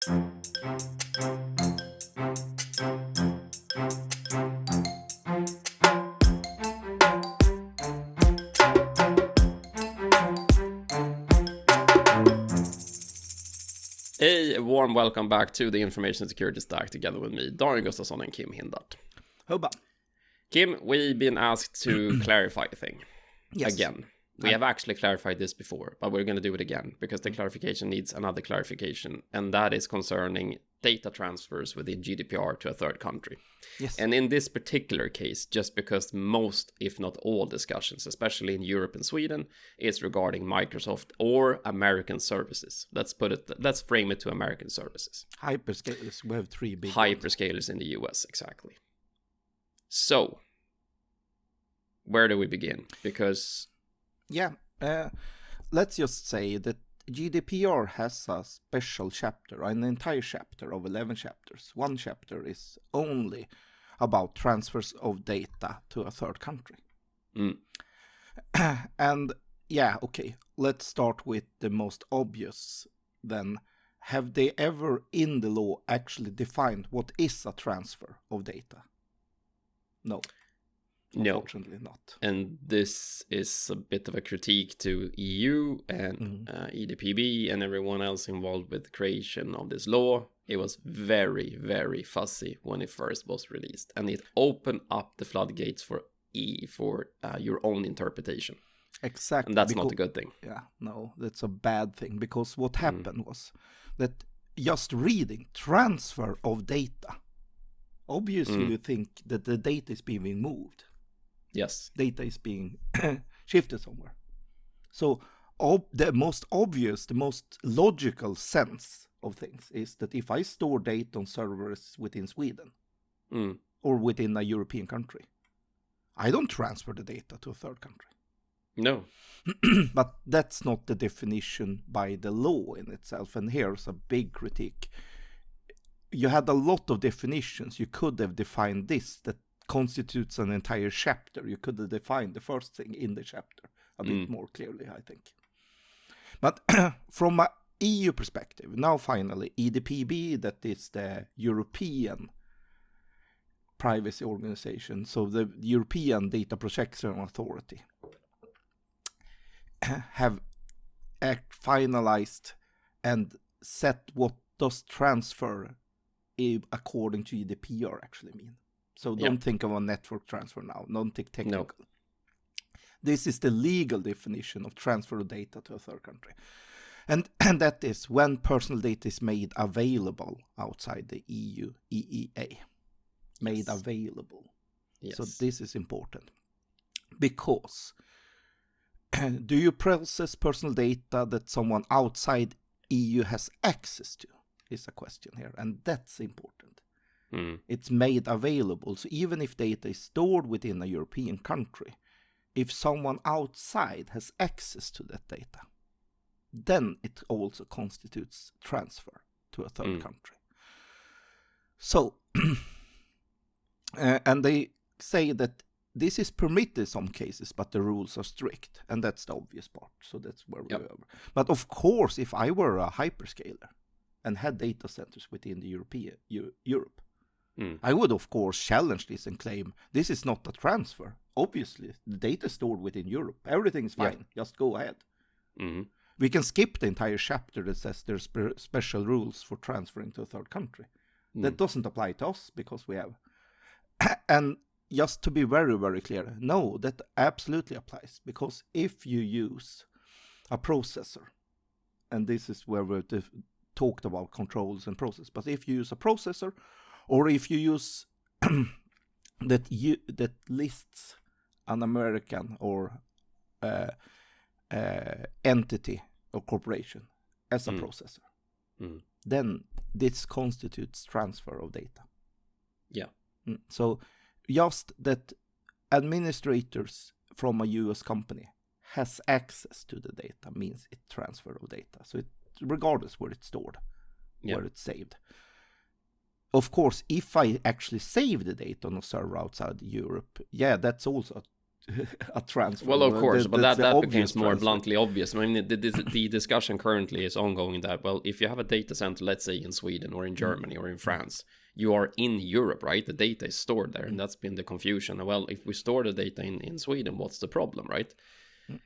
A warm welcome back to the Information Security Stack together with me, Daniel Gustafsson and Kim Hindart. Hubba. Kim, we've been asked to clarify a thing. Yes. Again. We have actually clarified this before, but we're going to do it again because the clarification needs another clarification, and that is concerning data transfers within GDPR to a third country. Yes. And in this particular case, just because most, if not all discussions, especially in Europe and Sweden, is regarding Microsoft or American services. Let's frame it to American services. Hyperscalers, we have three big Hyperscalers in the US, exactly. So, where do we begin? Because... Yeah, let's just say that GDPR has a special chapter, an entire chapter of 11 chapters. One chapter is only about transfers of data to a third country. And yeah, okay, let's start with the most obvious then. Have they ever in the law actually defined what is a transfer of data? No. Unfortunately not. And this is a bit of a critique to EU and EDPB and everyone else involved with the creation of this law. It was very, very fuzzy when it first was released, and it opened up the floodgates for your own interpretation. Exactly. And that's not a good thing. Yeah, no, that's a bad thing, because what happened was that just reading transfer of data, obviously you think that the data is being moved. Yes. Data is being shifted somewhere. So the most obvious, the most logical sense of things is that if I store data on servers within Sweden or within a European country, I don't transfer the data to a third country. No. But that's not the definition by the law in itself. And here's a big critique. You had a lot of definitions. You could have defined this, that constitutes an entire chapter. You could have defined the first thing in the chapter a bit more clearly, I think. But from an EU perspective, now finally, EDPB, that is the European privacy organization, so the European Data Protection Authority, have finalized and set what does transfer according to GDPR actually mean. So don't think of a network transfer now. Don't think technical. No. This is the legal definition of transfer of data to a third country. And that is when personal data is made available outside the EU, EEA. Made available. Yes. So this is important. Because do you process personal data that someone outside EU has access to? Is a question here. And that's important. It's made available. So even if data is stored within a European country, if someone outside has access to that data, then it also constitutes transfer to a third country. So, and they say that this is permitted in some cases, but the rules are strict. And that's the obvious part. So that's where we're over. But of course, if I were a hyperscaler and had data centers within the Europe, I would, of course, challenge this and claim this is not a transfer. Obviously, the data is stored within Europe. Everything is fine. Just go ahead. We can skip the entire chapter that says there's special rules for transferring to a third country. That doesn't apply to us because we have. And just to be very, very clear, no, that absolutely applies. Because if you use a processor, and this is where we talked about controls and process, but if you use a processor, or if you use that lists an American or entity or corporation as a processor, then this constitutes transfer of data. Yeah. So just that administrators from a US company has access to the data means it transfer of data. So it, regardless where it's stored, where it's saved. Of course, if I actually save the data on a server outside Europe, that's also a transfer. Well, of course, but that becomes more transfer. bluntly obvious. I mean, the discussion currently is ongoing that, well, if you have a data center, let's say in Sweden or in Germany or in France, you are in Europe, right? The data is stored there, and that's been the confusion. Well, if we store the data in Sweden, what's the problem, right?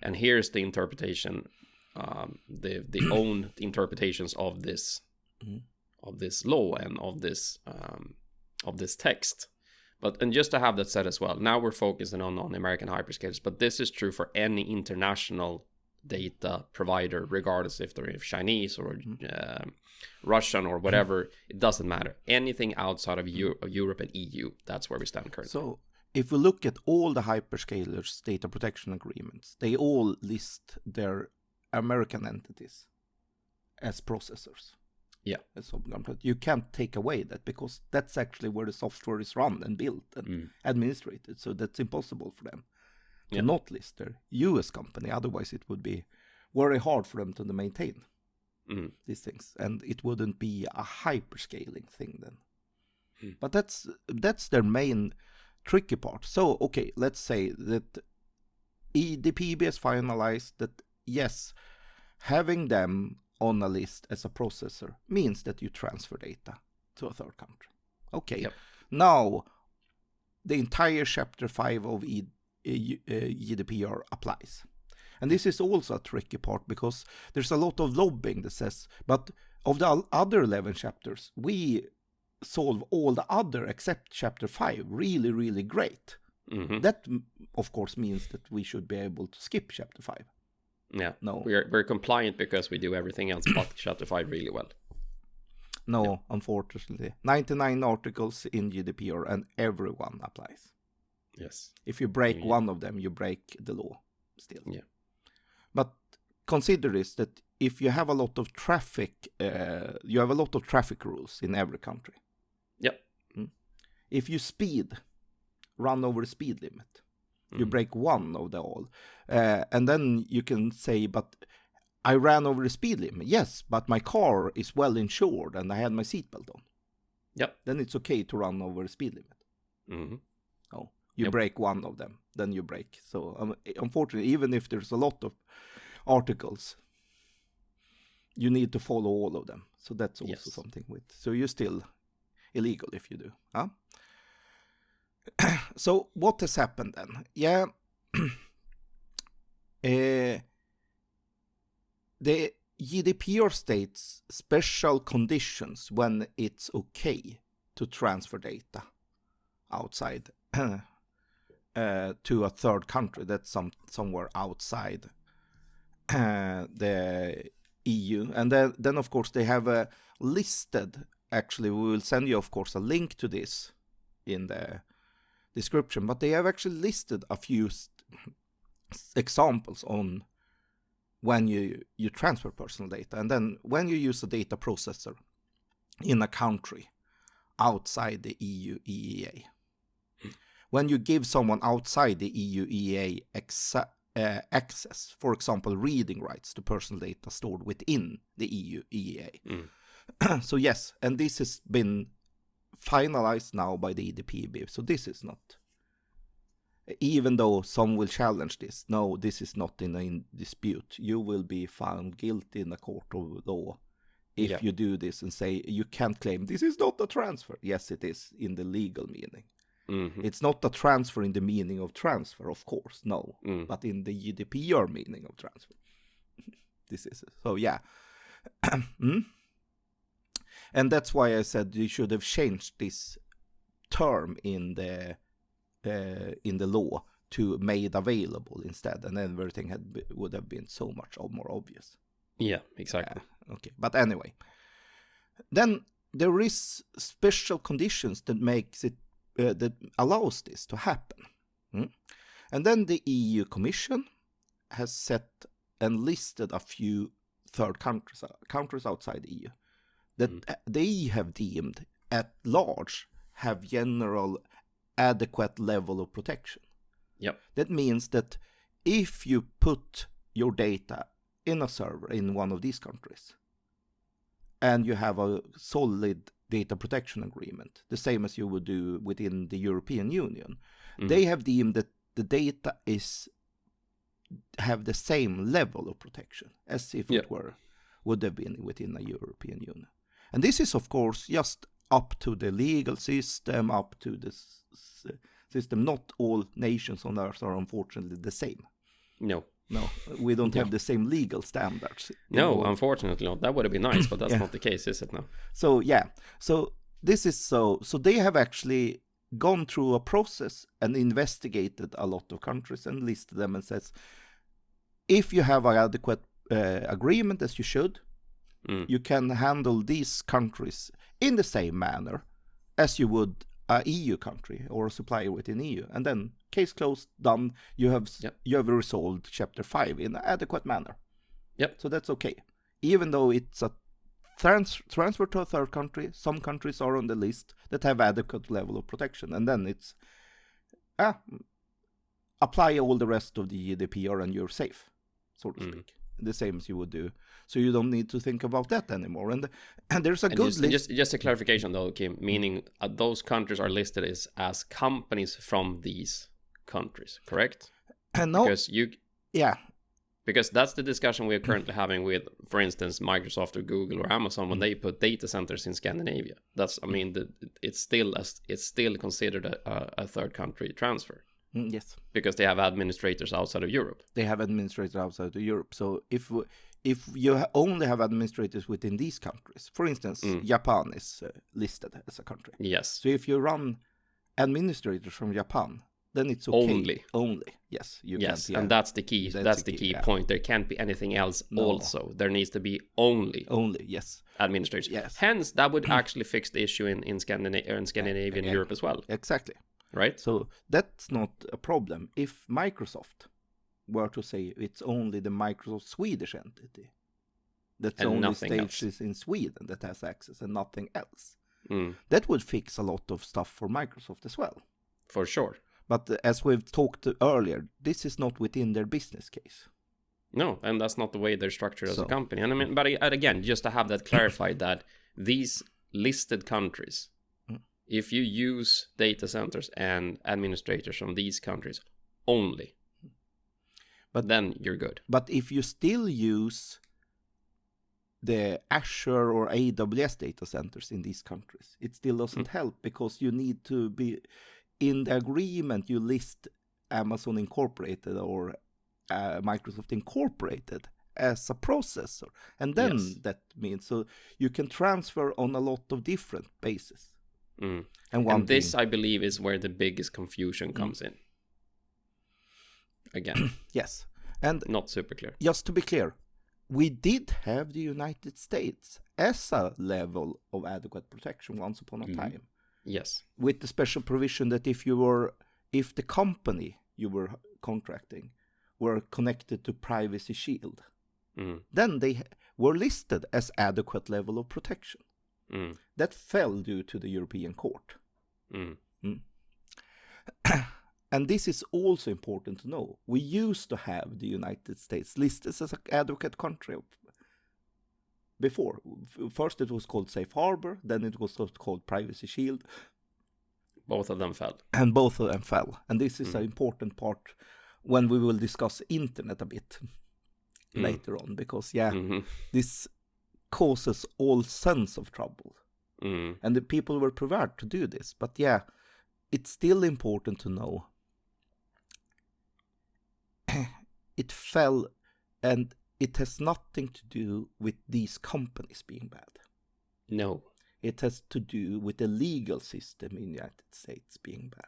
And here's the interpretation, the own interpretations of this law and of this text. And just to have that said as well, now we're focusing on American hyperscalers, but this is true for any international data provider, regardless if they're Chinese or Russian or whatever. It doesn't matter. Anything outside of Europe and EU, that's where we stand currently. So if we look at all the hyperscalers' data protection agreements, they all list their American entities as processors. Yeah. You can't take away that, because that's actually where the software is run and built and administrated. So that's impossible for them to not list their US company. Otherwise, it would be very hard for them to maintain these things. And it wouldn't be a hyperscaling thing then. But that's their main tricky part. So, okay, let's say that EDPB has finalized that, yes, having them on a list as a processor means that you transfer data to a third country. Okay, now the entire Chapter 5 of GDPR applies. And this is also a tricky part, because there's a lot of lobbying that says, but of the other 11 chapters, we solve all the other except Chapter 5 really, really great. That, of course, means that we should be able to skip Chapter 5. Yeah, no, we're compliant because we do everything else but Chapter 5 really well. No, unfortunately. 99 articles in GDPR and everyone applies. Yes. If you break one of them, you break the law still. Yeah. But consider this, that if you have a lot of traffic, you have a lot of traffic rules in every country. Yep. If you run over the speed limit, you break one of the all. And then you can say, but I ran over the speed limit. Yes, but my car is well insured and I had my seatbelt on. Yep. Then it's okay to run over the speed limit. Oh, you break one of them, then you break. So unfortunately, even if there's a lot of articles, you need to follow all of them. So that's also something with. So you're still illegal if you do. Huh? So what has happened then? Yeah, the GDPR states special conditions when it's okay to transfer data outside to a third country that's somewhere outside the EU. And then of course they have listed, actually we will send you of course a link to this in the description, but they have actually listed a few examples on when you transfer personal data. And then when you use a data processor in a country outside the EU EEA, when you give someone outside the EU EEA access, for example, reading rights to personal data stored within the EU EEA. So yes, and this has been finalized now by the EDPB. So this is not, even though some will challenge this, no, this is not in a dispute. You will be found guilty in a court of law if you do this and say you can't claim this is not a transfer. Yes, it is in the legal meaning. It's not a transfer in the meaning of transfer, of course, no, but in the GDPR meaning of transfer. This is it. So yeah. And that's why I said you should have changed this term in the law to made available instead, and everything would have been so much more obvious. Yeah, exactly. Okay, but anyway, then there is special conditions that makes it that allows this to happen, and then the EU Commission has set and listed a few third countries outside the EU that they have deemed at large have general adequate level of protection. That means that if you put your data in a server in one of these countries and you have a solid data protection agreement, the same as you would do within the European Union, they have deemed that the data have the same level of protection as if it would have been within a European Union. And this is, of course, just up to the legal system, up to the system. Not all nations on Earth are unfortunately the same. No, we don't have the same legal standards. No, unfortunately not. That would have been nice, but that's not the case, is it now? So this is so they have actually gone through a process and investigated a lot of countries and listed them and says, if you have an adequate agreement, as you should, you can handle these countries in the same manner as you would a EU country or a supplier within EU. And then case closed, done. You have resolved Chapter 5 in an adequate manner. So that's okay. Even though it's a transfer to a third country, some countries are on the list that have adequate level of protection. And then it's apply all the rest of the GDPR and you're safe, so to speak. The same as you would do. So you don't need to think about that anymore. And there's a good list. Just a clarification though, Kim, meaning those countries are listed as companies from these countries, correct? No. Because that's the discussion we're currently having with, for instance, Microsoft or Google or Amazon when they put data centers in Scandinavia. That's, I mean, it's still considered a third country transfer. Yes, because they have administrators outside of Europe. They have administrators outside of Europe. So if you only have administrators within these countries, for instance, Japan is listed as a country. Yes. So if you run administrators from Japan, then it's okay. Only. Yes. Yes, and that's the key. That's the key point. There can't be anything else. Also, there needs to be only. Yes. Administrators. Yes. Hence, that would actually fix the issue in Scandinavian Europe as well. Exactly. Right? So that's not a problem. If Microsoft were to say it's only the Microsoft Swedish entity that's and only stages in Sweden that has access and nothing else, that would fix a lot of stuff for Microsoft as well. For sure. But as we've talked earlier, this is not within their business case. No, and that's not the way they're structured as a company. And I mean, but again, just to have that clarified, that these listed countries, if you use data centers and administrators from these countries only, but then you're good. But if you still use the Azure or AWS data centers in these countries, it still doesn't help, because you need to be in the agreement. You list Amazon Incorporated or Microsoft Incorporated as a processor, and then that means so you can transfer on a lot of different bases. And this, I believe, is where the biggest confusion comes in. Again. Yes. And not super clear. Just to be clear, we did have the United States as a level of adequate protection once upon a time. Yes. With the special provision that if the company you were contracting were connected to Privacy Shield, then they were listed as adequate level of protection. That fell due to the European Court. And this is also important to know. We used to have the United States listed as an adequate country before. First it was called Safe Harbor, then it was called Privacy Shield. Both of them fell. And both of them fell. And this is an important part when we will discuss internet a bit later on, because this causes all sense of trouble. And the people were prepared to do this. But it's still important to know. It fell, and it has nothing to do with these companies being bad. No. It has to do with the legal system in the United States being bad.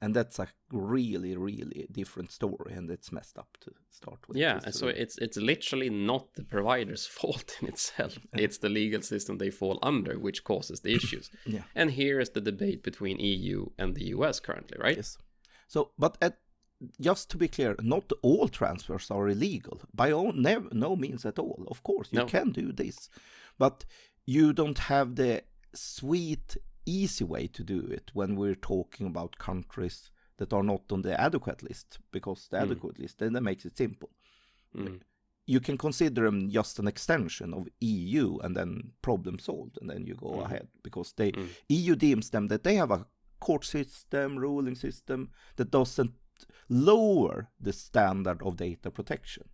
And that's a really, really different story, and it's messed up to start with. Yeah, so it's literally not the provider's fault in itself. It's the legal system they fall under which causes the issues. And here is the debate between EU and the US currently, right? Yes. So, but just to be clear, not all transfers are illegal by no means at all. Of course, you can do this, but you don't have the sweet, easy way to do it when we're talking about countries that are not on the adequate list, because the adequate list, then that makes it simple. You can consider them just an extension of EU and then problem solved, and then you go ahead, because EU deems them that they have a court system, ruling system that doesn't lower the standard of data protection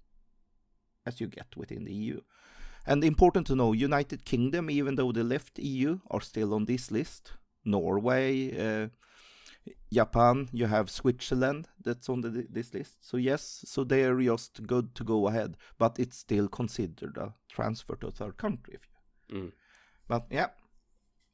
as you get within the EU. And important to know, United Kingdom, even though they left EU, are still on this list. Norway, Japan, you have Switzerland that's on this list. So yes, so they are just good to go ahead, but it's still considered a transfer to a third country. But yeah,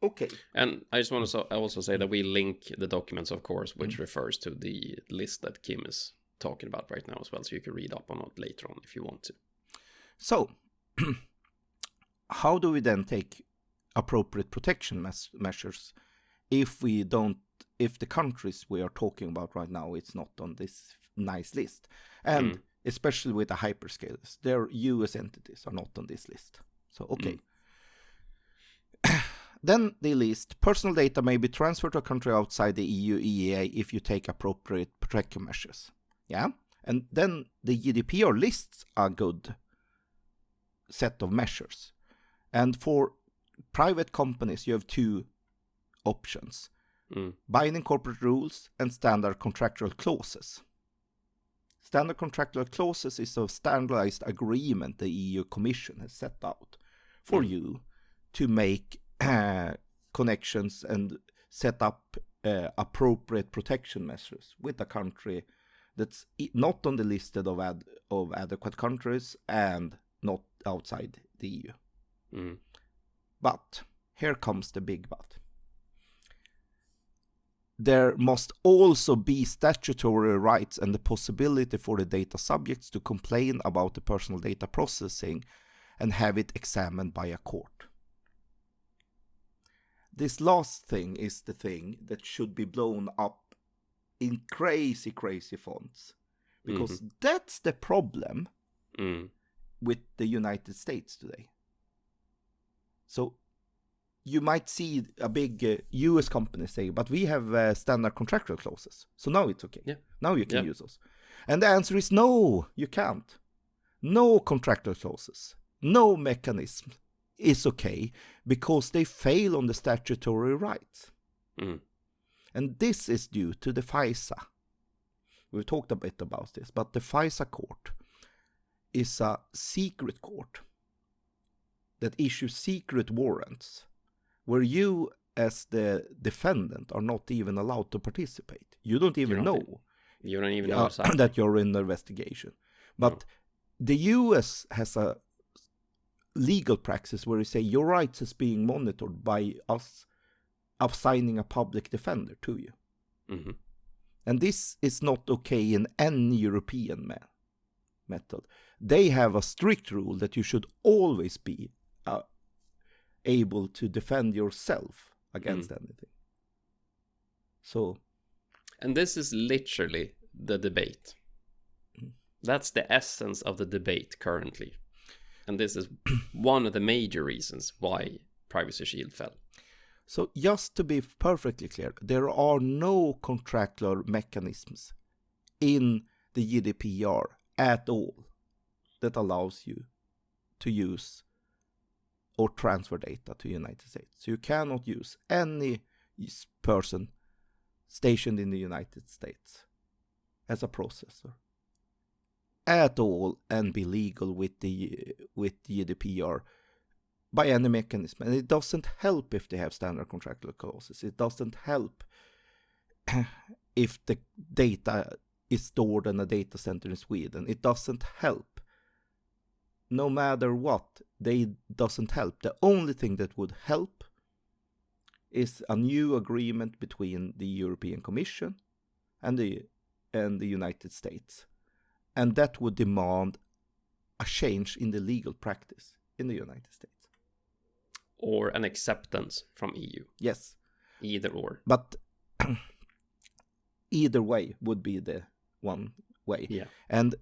okay. And I just want to also say that we link the documents, of course, which refers to the list that Kim is talking about right now as well, so you can read up on it later on if you want to. So, how do we then take appropriate protection measures if the countries we are talking about right now, it's not on this nice list? And especially with the hyperscalers, their US entities are not on this list. So, okay. Then they list personal data may be transferred to a country outside the EU EEA if you take appropriate protection measures. Yeah. And then the GDPR lists a good set of measures. And for private companies, you have two options. Binding corporate rules and standard contractual clauses. Standard contractual clauses is a standardized agreement the EU Commission has set out for you to make connections and set up appropriate protection measures with a country that's not on the list of adequate countries and not outside the EU. But here comes the big but. There must also be statutory rights and the possibility for the data subjects to complain about the personal data processing and have it examined by a court. This last thing is the thing that should be blown up in crazy, crazy fonts. Because that's the problem with the United States today. So you might see a big US company say, but we have standard contractual clauses. So now it's okay. Yeah. Now you can use those. And the answer is no, you can't. No contractual clauses. No mechanism is okay because they fail on the statutory rights. And this is due to the FISA. We've talked a bit about this, but the FISA court is a secret court that issues secret warrants where you as the defendant are not even allowed to participate. You don't even know. You don't even know that you're in the investigation. But the US has a legal practice where you say your rights is being monitored by us assigning a public defender to you. And this is not okay in any European method. They have a strict rule that you should always be able to defend yourself against anything. So, and this is literally the debate. That's the essence of the debate currently. And this is one of the major reasons why Privacy Shield fell. So just to be perfectly clear, there are no contractual mechanisms in the GDPR at all that allows you to use or transfer data to the United States. So you cannot use any person stationed in the United States as a processor at all and be legal with the GDPR by any mechanism. And it doesn't help if they have standard contractual clauses. It doesn't help if the data is stored in a data center in Sweden. It doesn't help. No matter what, they doesn't help. The only thing that would help is a new agreement between the European Commission and the United States. And that would demand a change in the legal practice in the United States. Or an acceptance from EU. Yes. Either or. But either way would be the one way. Yeah. And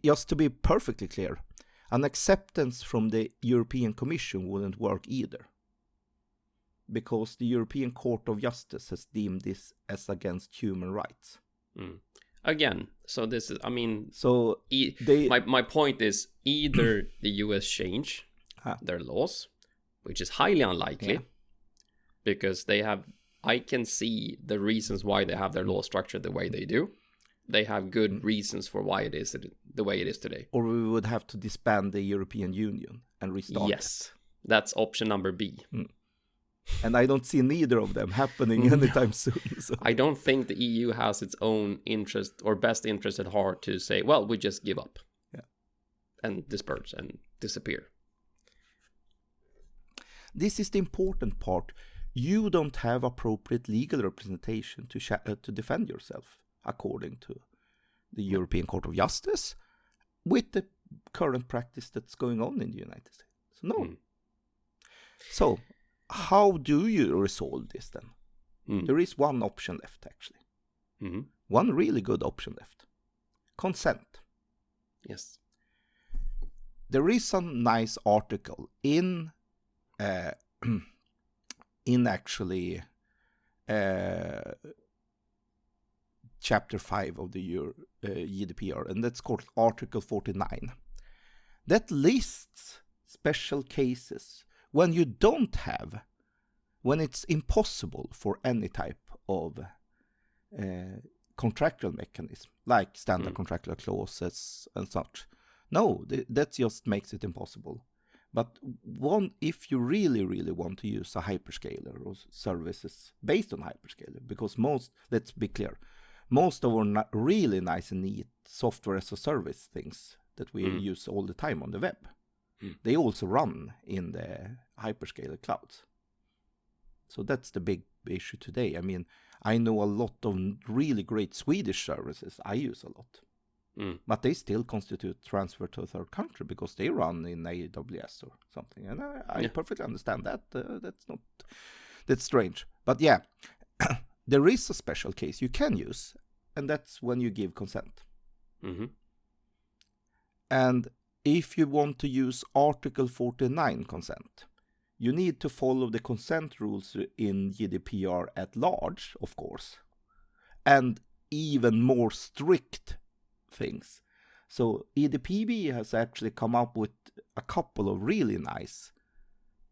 just to be perfectly clear, an acceptance from the European Commission wouldn't work either. Because the European Court of Justice has deemed this as against human rights. Again, so this is, I mean, so my point is either the US change their laws, which is highly unlikely, because they have I can see the reasons why they have their law structured the way they do. They have good reasons for why it is the way it is today. Or we would have to disband the European Union and restart Yes, that's option number B. And I don't see neither of them happening anytime soon. So. I don't think the EU has its own interest or best interest at heart to say, well, we just give up and disperse and disappear. This is the important part. You don't have appropriate legal representation to defend yourself according to the European Court of Justice with the current practice that's going on in the United States. So no. So how do you resolve this then? There is one option left, actually. One really good option left. Consent. Yes. There is a nice article in actually chapter 5 of the GDPR, and that's called Article 49. That lists special cases when you don't have, when it's impossible for any type of contractual mechanism, like standard contractual clauses and such. No, that just makes it impossible. But if you really, really want to use a hyperscaler or services based on hyperscaler, because let's be clear, most of our really nice and neat software as a service things that we use all the time on the web, they also run in the hyperscaler clouds. So that's the big issue today. I mean, I know a lot of really great Swedish services I use a lot. But they still constitute transfer to a third country because they run in AWS or something. And I perfectly understand that. That's strange. But yeah, there is a special case you can use, and that's when you give consent. And if you want to use Article 49 consent, you need to follow the consent rules in GDPR at large, of course, and even more strict things. So EDPB has actually come up with a couple of really nice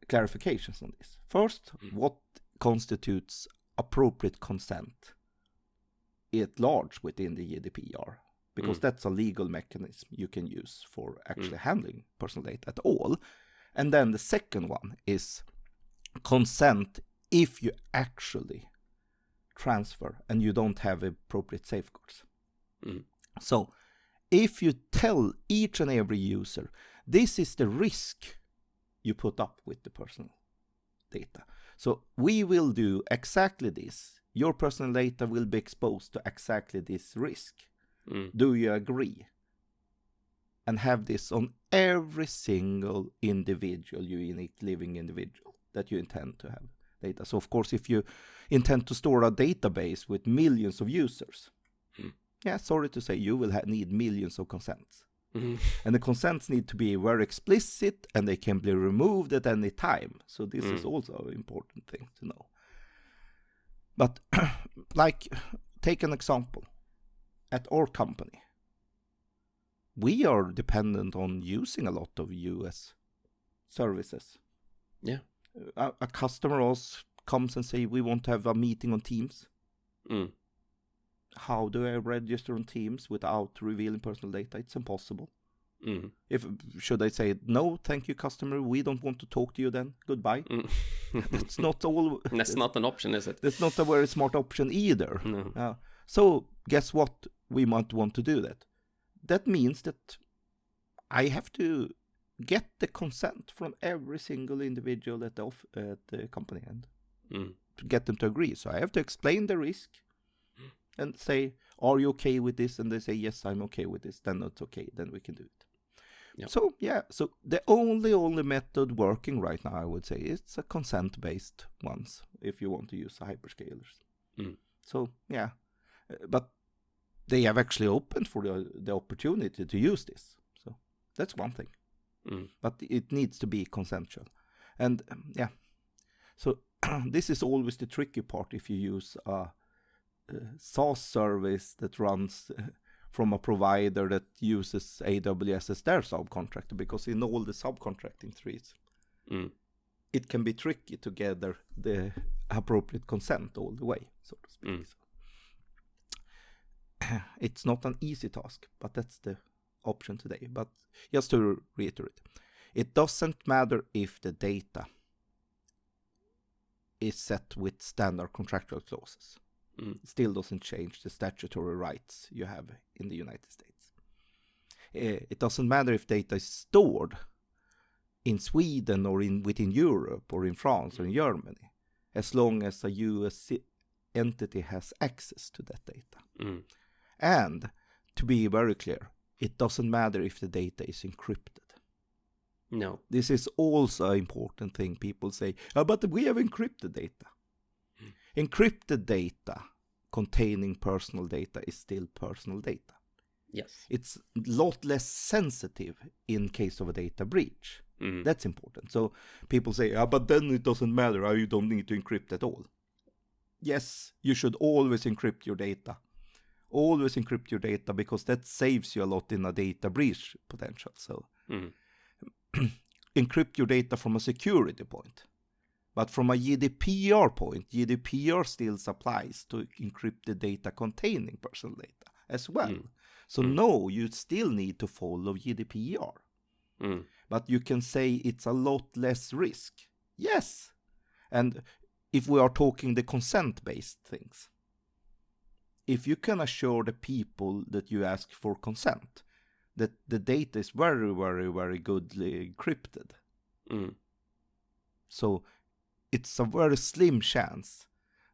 clarifications on this. First, what constitutes appropriate consent at large within the GDPR? Because that's a legal mechanism you can use for actually handling personal data at all. And then the second one is consent if you actually transfer and you don't have appropriate safeguards. So if you tell each and every user, this is the risk you put up with the personal data. So we will do exactly this. Your personal data will be exposed to exactly this risk. Do you agree? And have this on every single individual, unique living individual that you intend to have data. So of course, if you intend to store a database with millions of users, sorry to say, you will need millions of consents. And the consents need to be very explicit and they can be removed at any time. So this is also an important thing to know. But like, take an example. At our company, we are dependent on using a lot of US services. Yeah. A customer also comes and say, we want to have a meeting on Teams. How do I register on Teams without revealing personal data? It's impossible. Should I say, no, thank you, customer, we don't want to talk to you then, goodbye? That's not all. That's not an option, is it? That's not a very smart option either. No. So guess what? We might want to do that. That means that I have to get the consent from every single individual at the company and to get them to agree. So I have to explain the risk and say, are you okay with this? And they say, yes, I'm okay with this. Then it's okay. Then we can do it. Yep. So the only method working right now, I would say, it's a consent-based ones if you want to use the hyperscalers. So yeah, but they have actually opened for the opportunity to use this. So that's one thing. But it needs to be consensual. And so this is always the tricky part if you use a SaaS service that runs from a provider that uses AWS as their subcontractor, because in all the subcontracting trees, it can be tricky to gather the appropriate consent all the way, so to speak. It's not an easy task, but that's the option today. But just to reiterate, it doesn't matter if the data is set with standard contractual clauses. It still doesn't change the statutory rights you have in the United States. It doesn't matter if data is stored in Sweden or within Europe or in France or in Germany, as long as a US entity has access to that data. And to be very clear, it doesn't matter if the data is encrypted. No. This is also an important thing. People say, but we have encrypted data. Encrypted data containing personal data is still personal data. Yes. It's a lot less sensitive in case of a data breach. That's important. So people say, but then it doesn't matter. You don't need to encrypt at all. Yes, you should always encrypt your data. Always encrypt your data, because that saves you a lot in a data breach potential. So encrypt your data from a security point. But from a GDPR point, GDPR still applies to encrypt the data containing personal data as well. So no, you still need to follow GDPR. But you can say it's a lot less risk. Yes. And if we are talking the consent-based things, if you can assure the people that you ask for consent, that the data is very, very, very goodly encrypted. So it's a very slim chance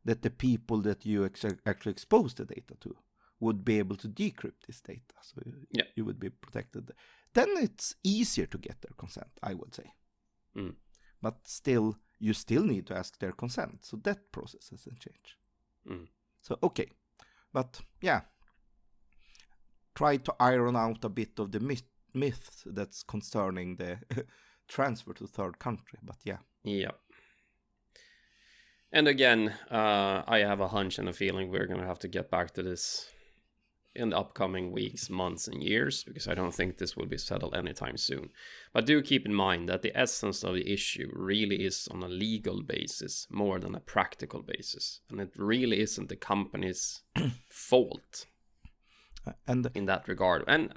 that the people that you actually expose the data to would be able to decrypt this data. So you would be protected. Then it's easier to get their consent, I would say. But still, you still need to ask their consent. So that process hasn't changed. So, okay. But yeah, try to iron out a bit of the myth that's concerning the transfer to third country. But yeah. Yeah. And again, I have a hunch and a feeling we're going to have to get back to this in the upcoming weeks, months, and years, because I don't think this will be settled anytime soon. But do keep in mind that the essence of the issue really is on a legal basis more than a practical basis, and it really isn't the company's fault and in that regard. And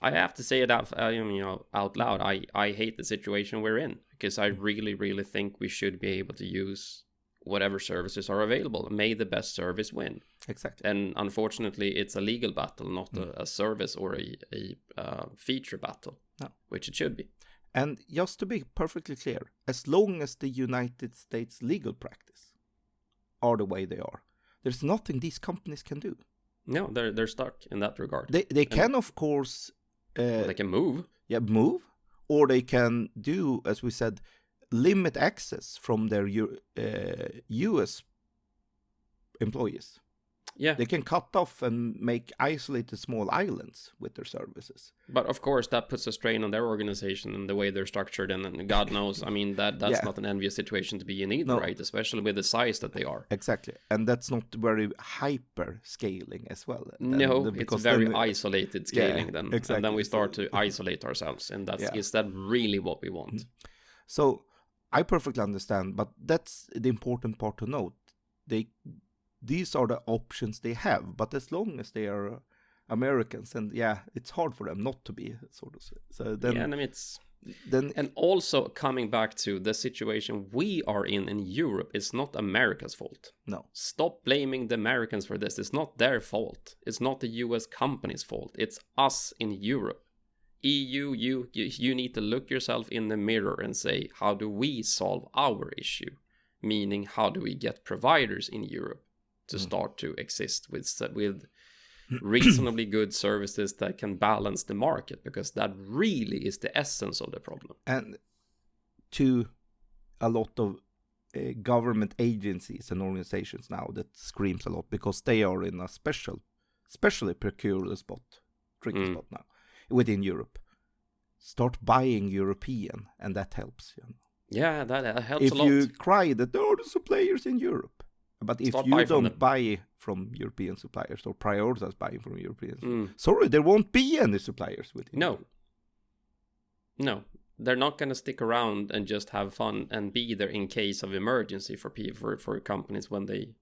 I have to say it out loud. I hate the situation we're in, because I really, really think we should be able to use whatever services are available. May the best service win. Exactly. And unfortunately, it's a legal battle, not a service or a feature battle, which it should be. And just to be perfectly clear, as long as the United States legal practice are the way they are, there's nothing these companies can do. No, they're stuck in that regard. They can, of course... they can move. Yeah, move. Or they can do, as we said, limit access from their US employees. Yeah. They can cut off and make isolated small islands with their services. But of course, that puts a strain on their organization and the way they're structured. And God knows, I mean, that's not an envious situation to be in either, right? Especially with the size that they are. Exactly. And that's not very hyper scaling as well. It's very isolated scaling then. Exactly. And then we start to isolate ourselves. And is that really what we want? So I perfectly understand, but that's the important part to note. These are the options they have, but as long as they are Americans, and it's hard for them not to be, sort of. So then, and also coming back to the situation we are in Europe, it's not America's fault. No. Stop blaming the Americans for this. It's not their fault. It's not the US company's fault. It's us in Europe. EU, you need to look yourself in the mirror and say, how do we solve our issue? Meaning, how do we get providers in Europe to start to exist with reasonably good services that can balance the market, because that really is the essence of the problem. And to a lot of government agencies and organizations now, that screams a lot, because they are in a especially precarious tricky spot now within Europe. Start buying European, and that helps. Yeah, that helps a lot. If you cry that there are the suppliers in Europe, but if you don't buy from European suppliers or prioritize buying from Europeans, sorry, there won't be any suppliers with you. No. they're not going to stick around and just have fun and be there in case of emergency for people, for companies when they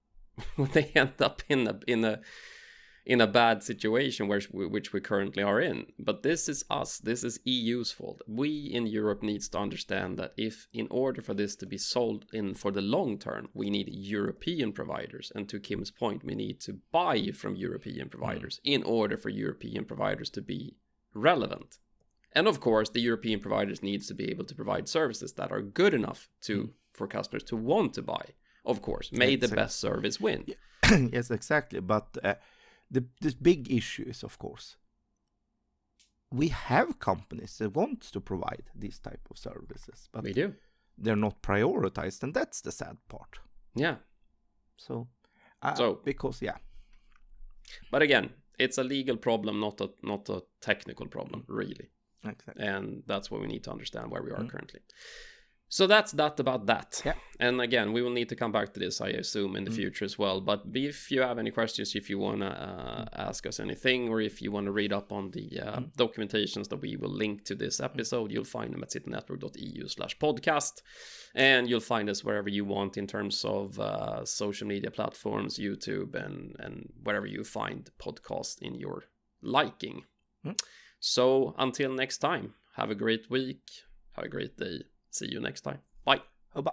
when they end up in a bad situation which we currently are in. But this is us. This is EU's fault. We in Europe needs to understand that if in order for this to be sold in for the long term, we need European providers. And to Kim's point, we need to buy from European providers in order for European providers to be relevant. And of course, the European providers needs to be able to provide services that are good enough for customers to want to buy. Of course, may the best service win. Yes, exactly. But this big issue is, of course, we have companies that want to provide these type of services, but we do. They're not prioritized, and that's the sad part. Yeah. So because But again, it's a legal problem, not a technical problem, really. Exactly. And that's what we need to understand where we are currently. So that's that about that. Yeah. And again, we will need to come back to this, I assume, in the future as well. But if you have any questions, if you want to ask us anything, or if you want to read up on the documentations that we will link to this episode, you'll find them at citynetwork.eu/podcast. And you'll find us wherever you want in terms of social media platforms, YouTube, and wherever you find podcasts in your liking. So until next time, have a great week, have a great day. See you next time. Bye. Bye.